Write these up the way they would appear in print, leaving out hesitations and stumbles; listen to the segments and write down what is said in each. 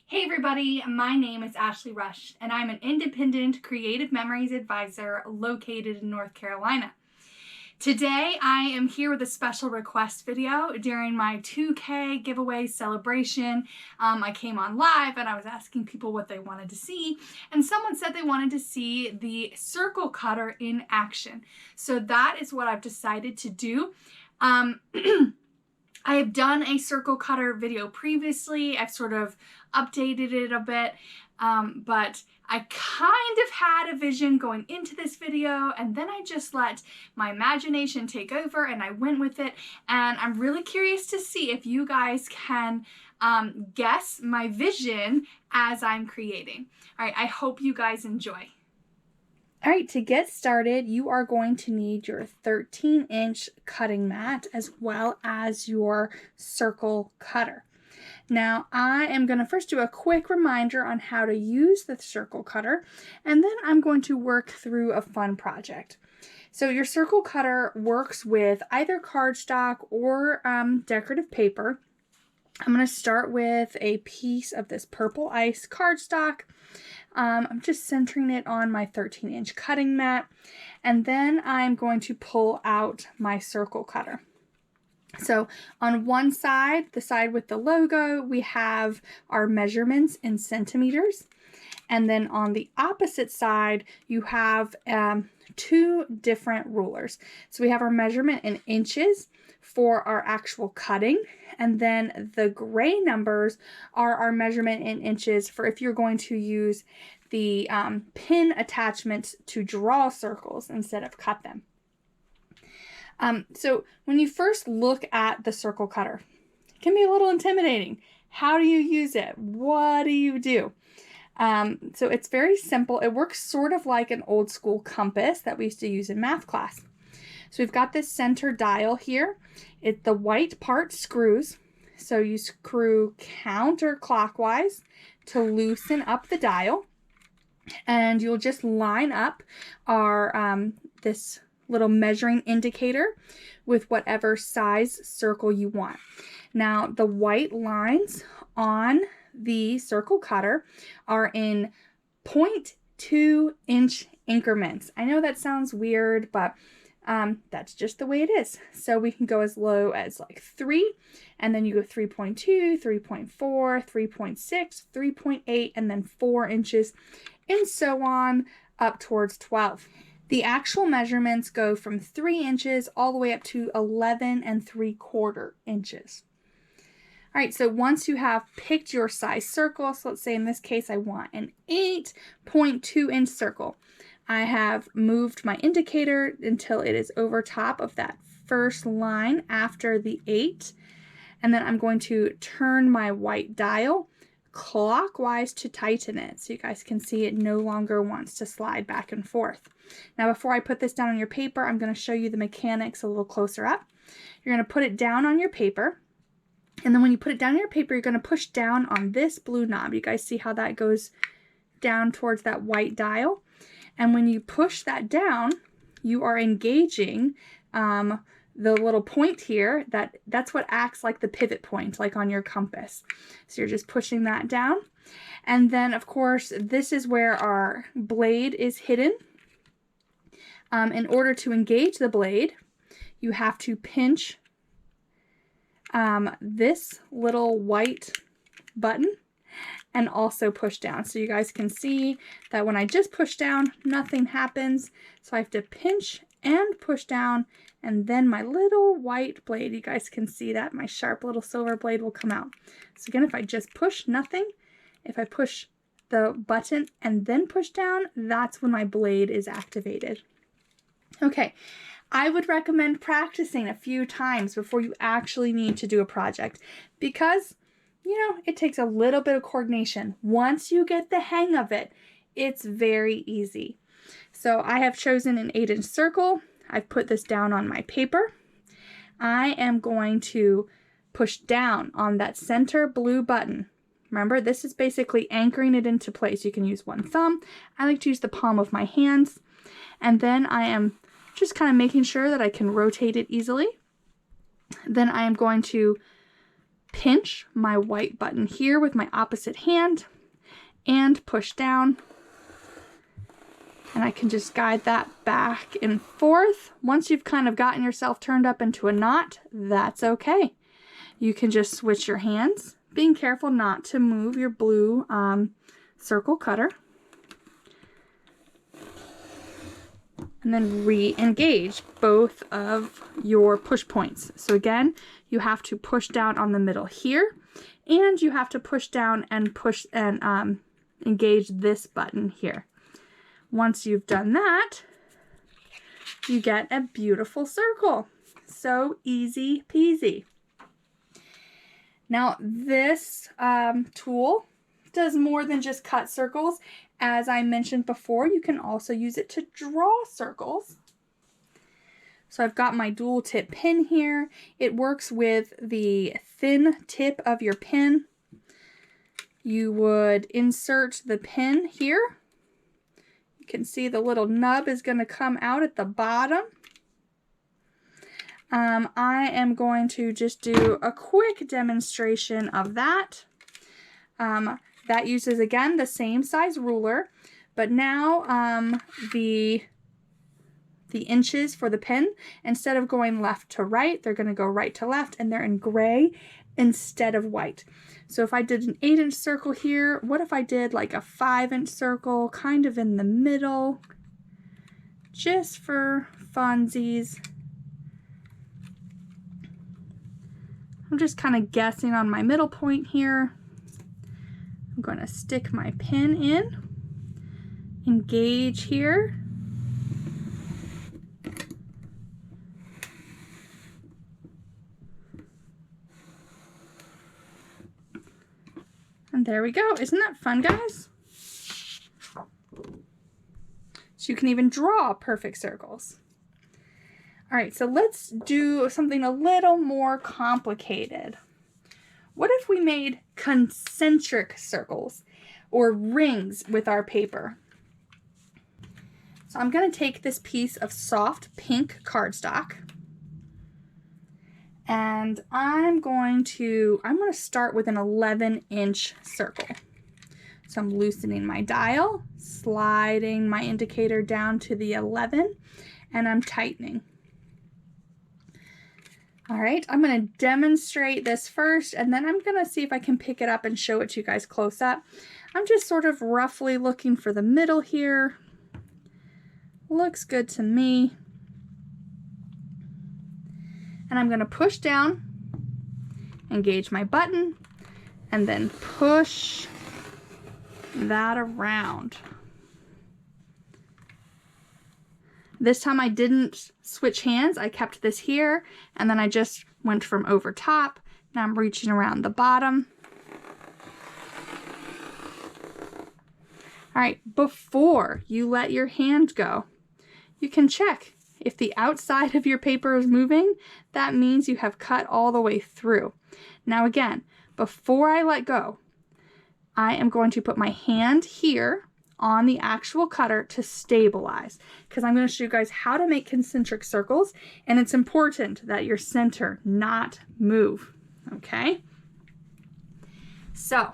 Hey everybody, my name is Ashley Rush and I'm an independent creative memories advisor located in North Carolina. Today I am here with a special request video during my 2K giveaway celebration. I came on live and I was asking people what they wanted to see, and someone said they wanted to see the circle cutter in action. So that is what I've decided to do. I have done a circle cutter video previously. I've sort of updated it a bit, but I kind of had a vision going into this video, and then I just let my imagination take over and I went with it. And I'm really curious to see if you guys can guess my vision as I'm creating. All right, I hope you guys enjoy. All right, to get started, you are going to need your 13-inch cutting mat as well as your circle cutter. Now, I am going to first do a quick reminder on how to use the circle cutter, and then I'm going to work through a fun project. So your circle cutter works with either cardstock or decorative paper. I'm going to start with a piece of this purple ice cardstock. I'm just centering it on my 13-inch cutting mat, and then I'm going to pull out my circle cutter. So on one side, the side with the logo, we have our measurements in centimeters, and then on the opposite side, you have two different rulers. So we have our measurement in inches for our actual cutting, and then the gray numbers are our measurement in inches for if you're going to use the pin attachments to draw circles instead of cut them. So when you first look at the circle cutter, it can be a little intimidating. How do you use it? What do you do? So it's very simple. It works sort of like an old school compass that we used to use in math class. So we've got this center dial here. The white part screws. So you screw counterclockwise to loosen up the dial. And you'll just line up our this little measuring indicator with whatever size circle you want. Now, the white lines on the circle cutter are in 0.2 inch increments. I know that sounds weird, but that's just the way it is. So we can go as low as like 3, and then you go 3.2, 3.4, 3.6, 3.8, and then 4 inches, and so on up towards 12. The actual measurements go from 3 inches all the way up to 11 3/4 inches. All right, so once you have picked your size circle, so let's say in this case I want an 8.2 inch circle. I have moved my indicator until it is over top of that first line after the 8. And then I'm going to turn my white dial clockwise to tighten it. So you guys can see it no longer wants to slide back and forth. Now, before I put this down on your paper, I'm going to show you the mechanics a little closer up. You're going to put it down on your paper. And then when you put it down on your paper, you're going to push down on this blue knob. You guys see how that goes down towards that white dial? And when you push that down, you are engaging the little point here. That's what acts like the pivot point, like on your compass. So you're just pushing that down. And then, of course, this is where our blade is hidden. In order to engage the blade, you have to pinch this little white button and also push down. So you guys can see that when I just push down, nothing happens. So I have to pinch and push down, and then my little white blade, you guys can see that my sharp little silver blade will come out. So again, if I just push, nothing. If I push the button and then push down, that's when my blade is activated. Okay, I would recommend practicing a few times before you actually need to do a project, because it takes a little bit of coordination. Once you get the hang of it, it's very easy. So I have chosen an 8-inch circle. I've put this down on my paper. I am going to push down on that center blue button. Remember, this is basically anchoring it into place. You can use one thumb. I like to use the palm of my hands. And then I am just kind of making sure that I can rotate it easily. Then I am going to pinch my white button here with my opposite hand and push down. And I can just guide that back and forth. Once you've kind of gotten yourself turned up into a knot, that's okay. You can just switch your hands, being careful not to move your blue circle cutter. And then re-engage both of your push points. So again, you have to push down on the middle here, and you have to push down and push and engage this button here. Once you've done that, you get a beautiful circle. So easy peasy. Now this tool does more than just cut circles. As I mentioned before, you can also use it to draw circles. So I've got my dual tip pin here. It works with the thin tip of your pin. You would insert the pin here. You can see the little nub is going to come out at the bottom. I am going to just do a quick demonstration of that. That uses, again, the same size ruler, but now the inches for the pin, instead of going left to right, they're going to go right to left, and they're in gray instead of white. So if I did an 8-inch circle here, what if I did like a 5-inch circle kind of in the middle, just for funsies? I'm just kind of guessing on my middle point here. I'm going to stick my pin in, engage here, and there we go. Isn't that fun, guys? So you can even draw perfect circles. All right, so let's do something a little more complicated. What if we made concentric circles or rings with our paper? So I'm going to take this piece of soft pink cardstock, and I'm going to start with an 11-inch circle. So I'm loosening my dial, sliding my indicator down to the 11, and I'm tightening. All right, I'm going to demonstrate this first, and then I'm going to see if I can pick it up and show it to you guys close up. I'm just sort of roughly looking for the middle here. Looks good to me. And I'm going to push down, engage my button, and then push that around. This time I didn't switch hands. I kept this here, and then I just went from over top. Now I'm reaching around the bottom. All right, before you let your hand go, you can check if the outside of your paper is moving. That means you have cut all the way through. Now again, before I let go, I am going to put my hand here on the actual cutter to stabilize, because I'm going to show you guys how to make concentric circles, and it's important that your center not move. Okay, so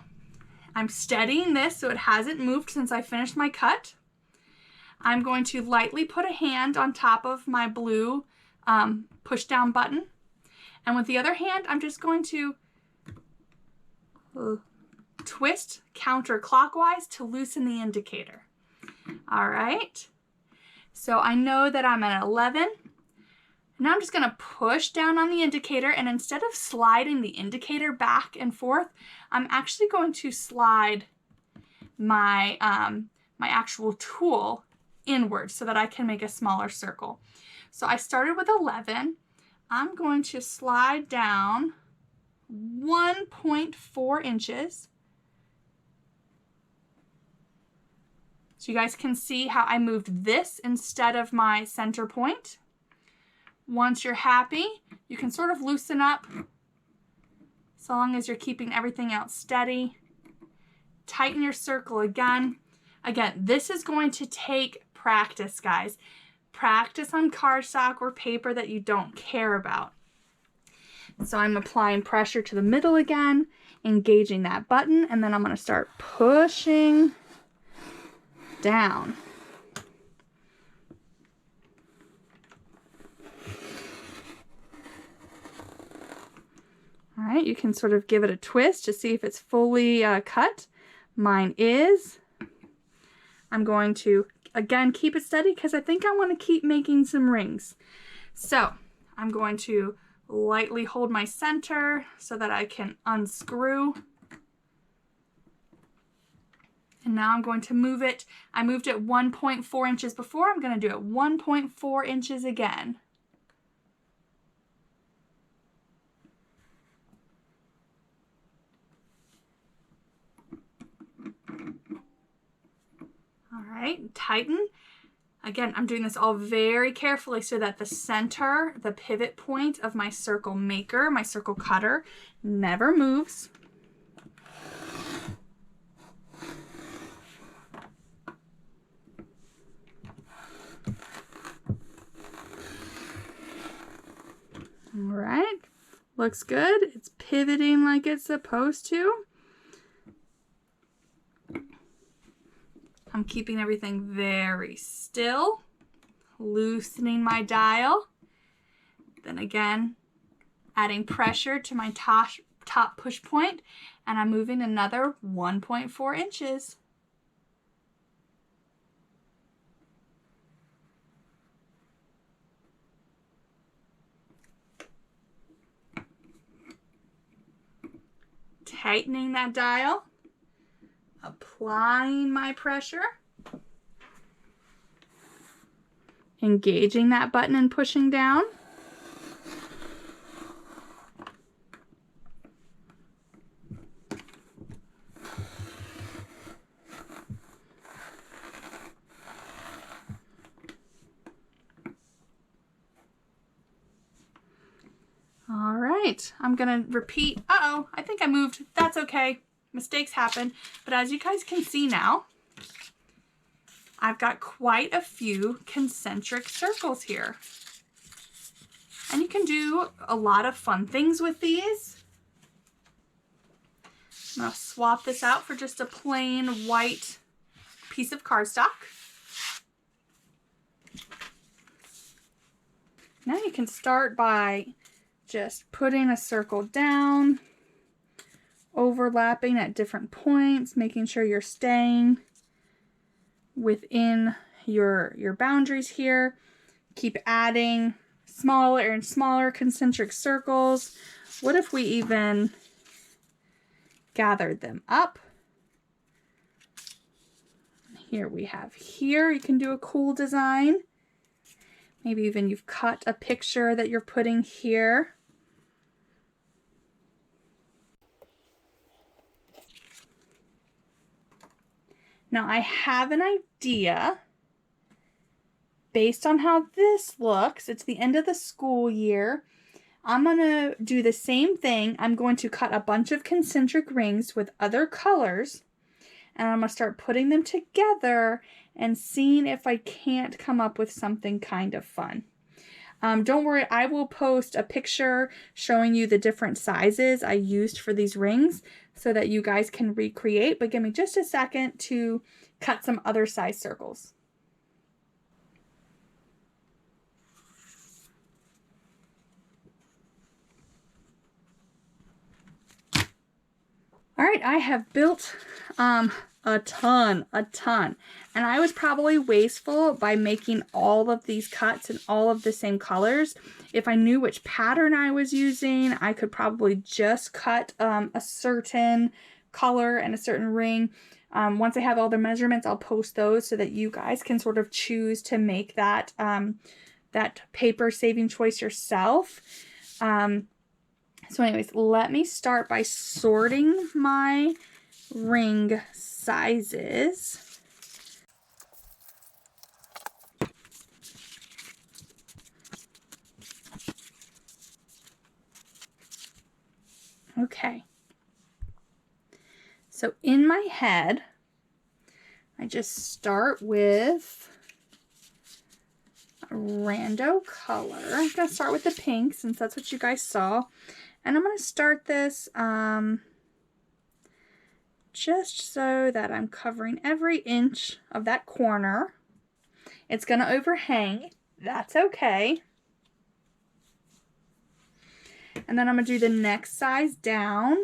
I'm steadying this so it hasn't moved since I finished my cut. I'm going to lightly put a hand on top of my blue push down button, and with the other hand I'm just going to twist counterclockwise to loosen the indicator. All right, so I know that I'm at 11. Now I'm just going to push down on the indicator, and instead of sliding the indicator back and forth, I'm actually going to slide my my actual tool inward so that I can make a smaller circle. So I started with 11. I'm going to slide down 1.4 inches. So you guys can see how I moved this instead of my center point. Once you're happy, you can sort of loosen up so long as you're keeping everything else steady. Tighten your circle again. Again, this is going to take practice, guys. Practice on cardstock or paper that you don't care about. So I'm applying pressure to the middle again, engaging that button, and then I'm going to start pushing down. All right, you can sort of give it a twist to see if it's fully cut. Mine is. I'm going to, again, keep it steady because I think I want to keep making some rings. So I'm going to lightly hold my center so that I can unscrew. And now I'm going to move it. I moved it 1.4 inches before. I'm going to do it 1.4 inches again. All right, tighten. Again, I'm doing this all very carefully so that the center, the pivot point of my circle maker, my circle cutter, never moves. All right, looks good. It's pivoting like it's supposed to. I'm keeping everything very still, loosening my dial. Then again, adding pressure to my top push point, and I'm moving another 1.4 inches. Tightening that dial. Applying my pressure, engaging that button and pushing down. All right, I'm gonna repeat. Uh-oh, I think I moved. That's okay. Mistakes happen, but as you guys can see now, I've got quite a few concentric circles here. And you can do a lot of fun things with these. I'm going to swap this out for just a plain white piece of cardstock. Now you can start by just putting a circle down, overlapping at different points, making sure you're staying within your boundaries here. Keep adding smaller and smaller concentric circles. What if we even gathered them up? Here we have here, you can do a cool design. Maybe even you've cut a picture that you're putting here. Now I have an idea based on how this looks. It's the end of the school year. I'm going to do the same thing. I'm going to cut a bunch of concentric rings with other colors, and I'm going to start putting them together and seeing if I can't come up with something kind of fun. Don't worry, I will post a picture showing you the different sizes I used for these rings so that you guys can recreate, but give me just a second to cut some other size circles. All right, I have built a ton, and I was probably wasteful by making all of these cuts in all of the same colors. If I knew which pattern I was using, I could probably just cut a certain color and a certain ring. Once I have all the measurements, I'll post those so that you guys can sort of choose to make that that paper saving choice yourself. So anyways, let me start by sorting my ring sizes. Okay. So in my head, I just start with rando color. I'm going to start with the pink since that's what you guys saw. And I'm going to start this just so that I'm covering every inch of that corner. It's going to overhang. That's okay. And then I'm going to do the next size down.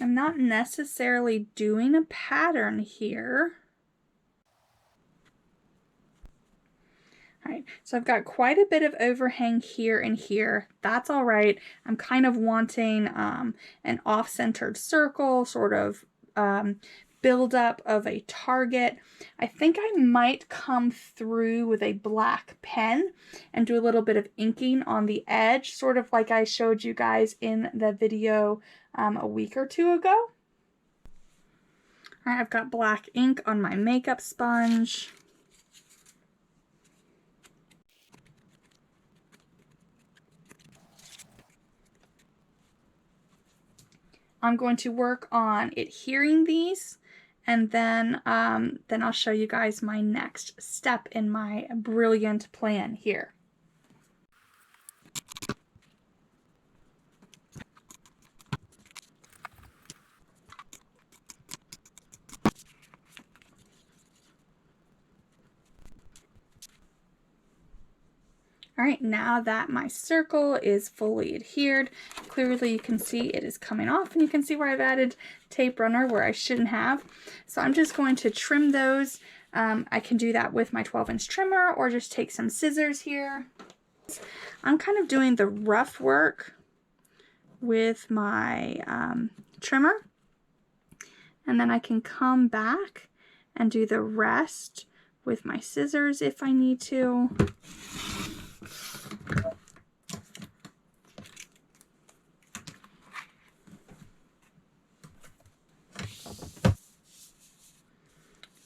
I'm not necessarily doing a pattern here. All right, so I've got quite a bit of overhang here and here. That's all right. I'm kind of wanting an off-centered circle, sort of build-up of a target. I think I might come through with a black pen and do a little bit of inking on the edge, sort of like I showed you guys in the video a week or two ago. All right, I've got black ink on my makeup sponge. I'm going to work on adhering these, and then I'll show you guys my next step in my brilliant plan here. All right, now that my circle is fully adhered, clearly you can see it is coming off, and you can see where I've added tape runner where I shouldn't have. So I'm just going to trim those. I can do that with my 12-inch trimmer or just take some scissors here. I'm kind of doing the rough work with my trimmer, and then I can come back and do the rest with my scissors if I need to.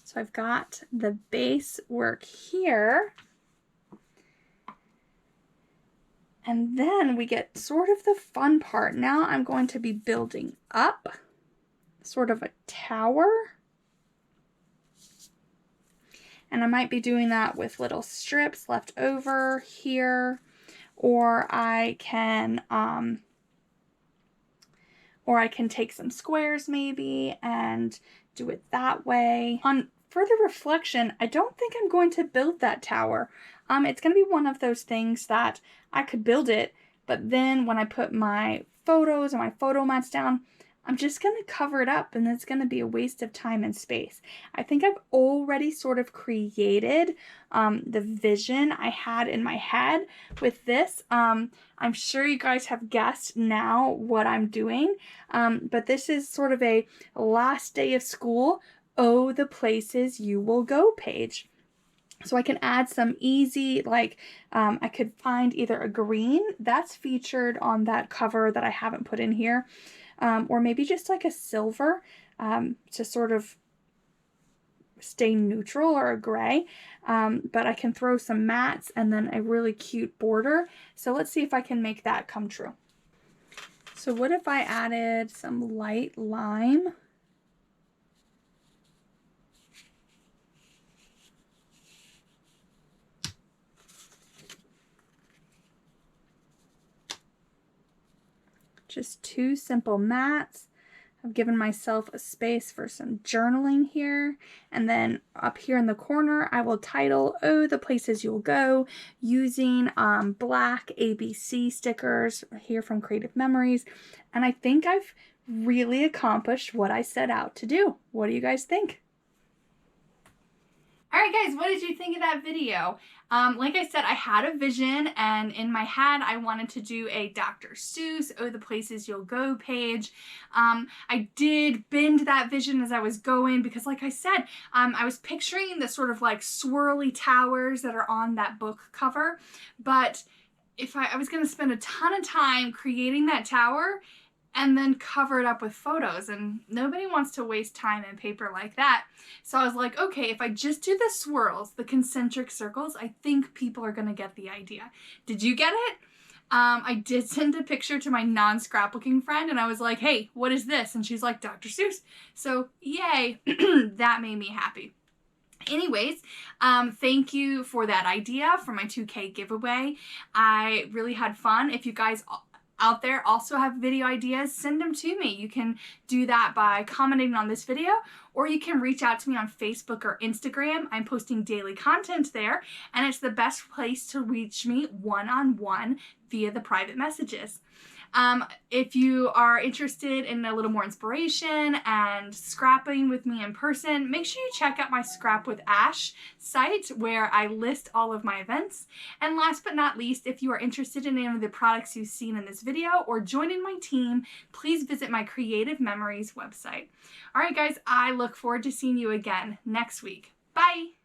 So I've got the base work here. And then we get sort of the fun part. Now I'm going to be building up sort of a tower. And I might be doing that with little strips left over here, or I can take some squares maybe and do it that way. On further reflection, I don't think I'm going to build that tower. It's going to be one of those things that I could build it, but then when I put my photos and my photo mats down, I'm just going to cover it up, and it's going to be a waste of time and space. I think I've already sort of created the vision I had in my head with this. I'm sure you guys have guessed now what I'm doing, but this is sort of a last day of school, oh, the places you will go page. So I can add some easy, like I could find either a green that's featured on that cover that I haven't put in here, or maybe just like a silver to sort of stay neutral, or a gray. But I can throw some mats and then a really cute border. So let's see if I can make that come true. So what if I added some light lime? Just two simple mats. I've given myself a space for some journaling here. And then up here in the corner, I will title, Oh, the Places You'll Go, using black ABC stickers here from Creative Memories. And I think I've really accomplished what I set out to do. What do you guys think? All right, guys, what did you think of that video? Like I said, I had a vision, and in my head, I wanted to do a Dr. Seuss, Oh, the Places You'll Go page. I did bend that vision as I was going because, like I said, I was picturing the sort of like swirly towers that are on that book cover. But if I was going to spend a ton of time creating that tower, and then cover it up with photos, and nobody wants to waste time and paper like that. So I was like, okay, if I just do the swirls, the concentric circles, I think people are gonna get the idea. Did you get it? I did send a picture to my non-scrapbooking friend, and I was like, hey, what is this? And she's like, Dr. Seuss. So yay, that made me happy. Anyways, thank you for that idea for my 2K giveaway. I really had fun. If you guys out there also have video ideas, send them to me. You can do that by commenting on this video, or you can reach out to me on Facebook or Instagram. I'm posting daily content there, and it's the best place to reach me one-on-one via the private messages. If you are interested in a little more inspiration and scrapping with me in person, make sure you check out my Scrap with Ash site where I list all of my events. And last but not least, if you are interested in any of the products you've seen in this video or joining my team, please visit my Creative Memories website. All right, guys, I look forward to seeing you again next week. Bye!